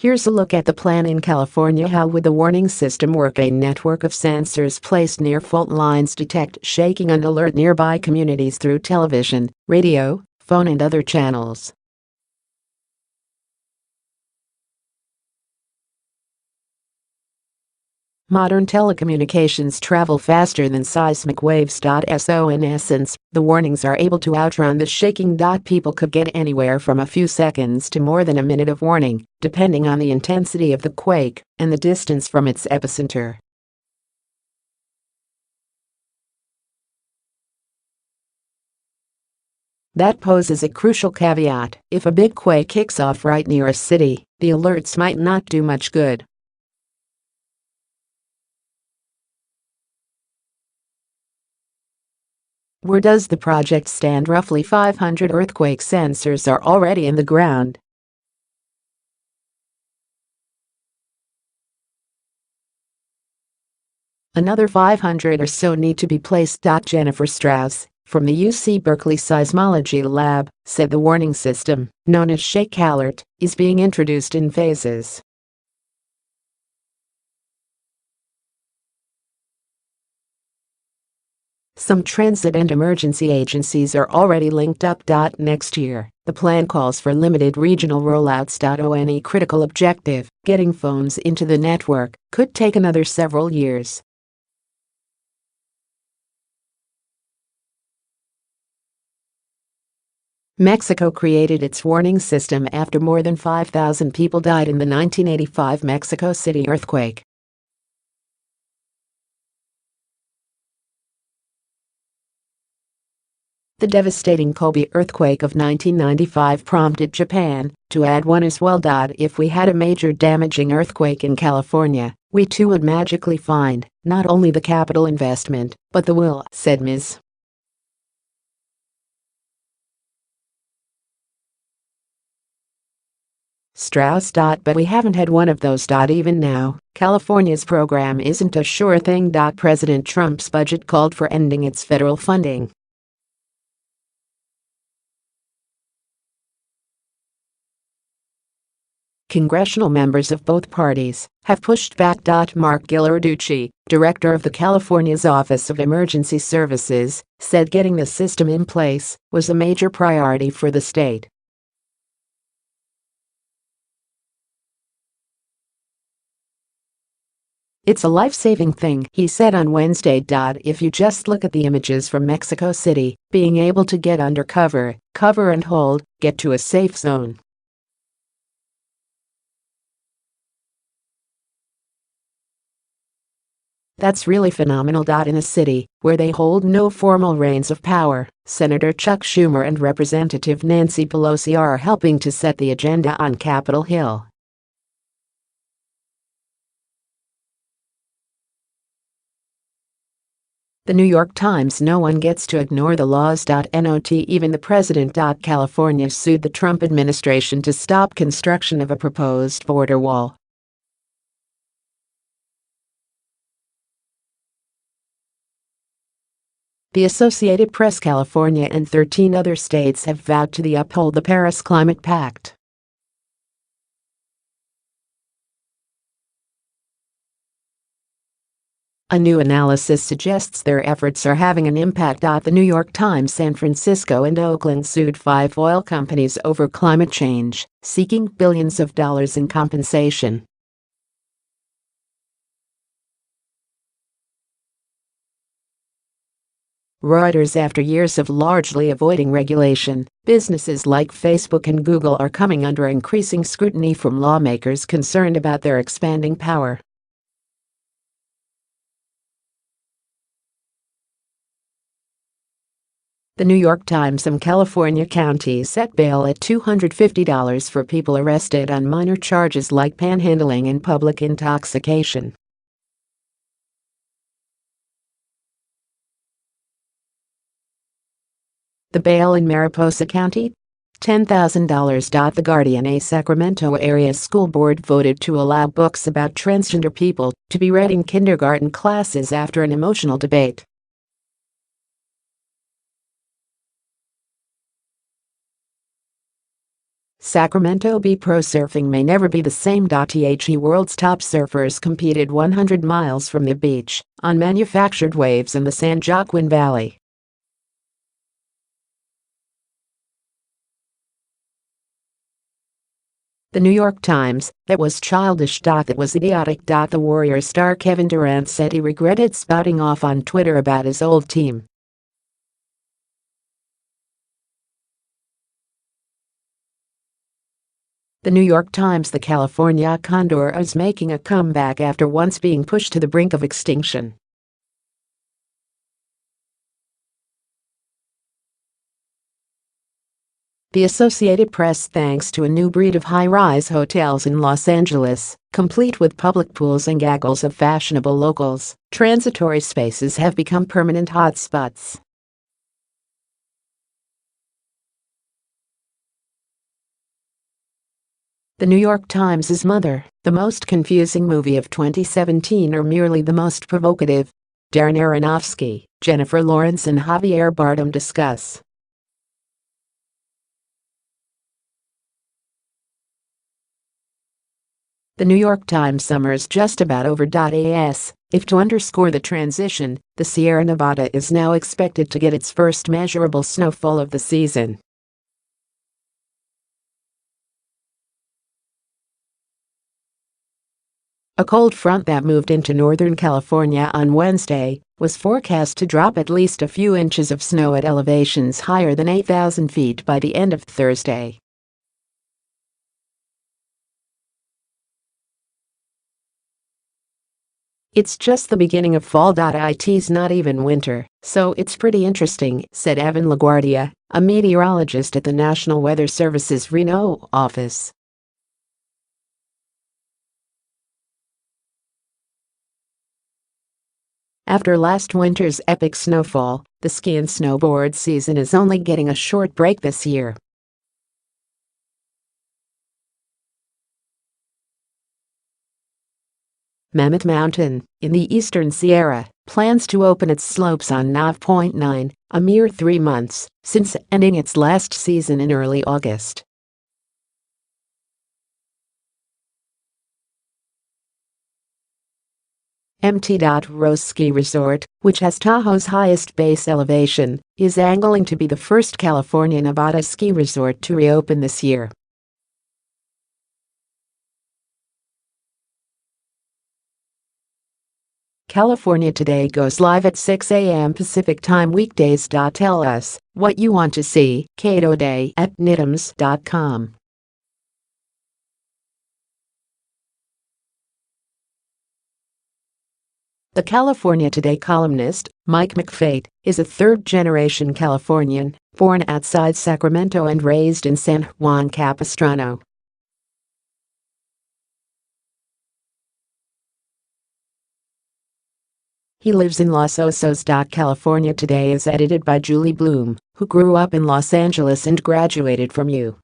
Here's a look at the plan in California. How would the warning system work? A network of sensors placed near fault lines detect shaking and alert nearby communities through television, radio, phone and other channels. Modern telecommunications travel faster than seismic waves. So in essence, the warnings are able to outrun the shaking. People could get anywhere from a few seconds to more than a minute of warning, depending on the intensity of the quake and the distance from its epicenter. That poses a crucial caveat. If a big quake kicks off right near a city, the alerts might not do much good. Where does the project stand? Roughly 500 earthquake sensors are already in the ground. Another 500 or so need to be placed. Jennifer Strauss, from the UC Berkeley Seismology Lab, said the warning system, known as Shake Alert, is being introduced in phases. Some transit and emergency agencies are already linked up. Next year, the plan calls for limited regional rollouts. On critical objective, getting phones into the network, could take another several years. Mexico created its warning system after more than 5,000 people died in the 1985 Mexico City earthquake. The devastating Kobe earthquake of 1995 prompted Japan to add one as well. If we had a major damaging earthquake in California, we too would magically find not only the capital investment, but the will, said Ms. Strauss. But we haven't had one of those. Even now, California's program isn't a sure thing. President Trump's budget called for ending its federal funding. Congressional members of both parties have pushed back. Mark Ghilarducci, director of the California's Office of Emergency Services, said getting the system in place was a major priority for the state. It's a life-saving thing, he said on Wednesday. If you just look at the images from Mexico City, being able to get under cover and hold, get to a safe zone. That's really phenomenal. In a city where they hold no formal reins of power, Senator Chuck Schumer and Representative Nancy Pelosi are helping to set the agenda on Capitol Hill. The New York Times. No one gets to ignore the laws. Not even the president. California sued the Trump administration to stop construction of a proposed border wall. The Associated Press. California and 13 other states have vowed to uphold the Paris Climate Pact. A new analysis suggests their efforts are having an impact. The New York Times. San Francisco and Oakland sued 5 oil companies over climate change, seeking billions of dollars in compensation. Reuters. After years of largely avoiding regulation, businesses like Facebook and Google are coming under increasing scrutiny from lawmakers concerned about their expanding power. The New York Times. Some California counties set bail at $250 for people arrested on minor charges like panhandling and public intoxication. The bail in Mariposa County? $10,000. The Guardian. A Sacramento area school board voted to allow books about transgender people to be read in kindergarten classes after an emotional debate. Sacramento Bee Pro Surfing may never be the same. The world's top surfers competed 100 miles from the beach on manufactured waves in the San Joaquin Valley. The New York Times, "That was childish. That was idiotic." The Warriors star Kevin Durant said he regretted spouting off on Twitter about his old team. The New York Times, "The California condor is making a comeback after once being pushed to the brink of extinction." The Associated Press, "Thanks to a new breed of high-rise hotels in Los Angeles, complete with public pools and gaggles of fashionable locals, transitory spaces have become permanent hotspots." The New York Times' "Mother, the most confusing movie of 2017 or merely the most provocative?" Darren Aronofsky, Jennifer Lawrence and Javier Bardem discuss. The New York Times, "Summer's just about over. If to underscore the transition, the Sierra Nevada is now expected to get its first measurable snowfall of the season." A cold front that moved into Northern California on Wednesday was forecast to drop at least a few inches of snow at elevations higher than 8,000 feet by the end of Thursday. "It's just the beginning of fall. It's not even winter, so it's pretty interesting," said Evan LaGuardia, a meteorologist at the National Weather Service's Reno office. After last winter's epic snowfall, the ski and snowboard season is only getting a short break this year. Mammoth Mountain, in the eastern Sierra, plans to open its slopes on 9.9, a mere 3 months since ending its last season in early August. Mt. Rose Ski Resort, which has Tahoe's highest base elevation, is angling to be the first California-Nevada ski resort to reopen this year. California Today goes live at 6 a.m. Pacific Time weekdays. Tell us what you want to see. KatoDay@nitums.com. The California Today columnist, Mike McFate, is a third-generation Californian, born outside Sacramento and raised in San Juan Capistrano. He lives in Los Osos. California Today is edited by Julie Bloom, who grew up in Los Angeles and graduated from U.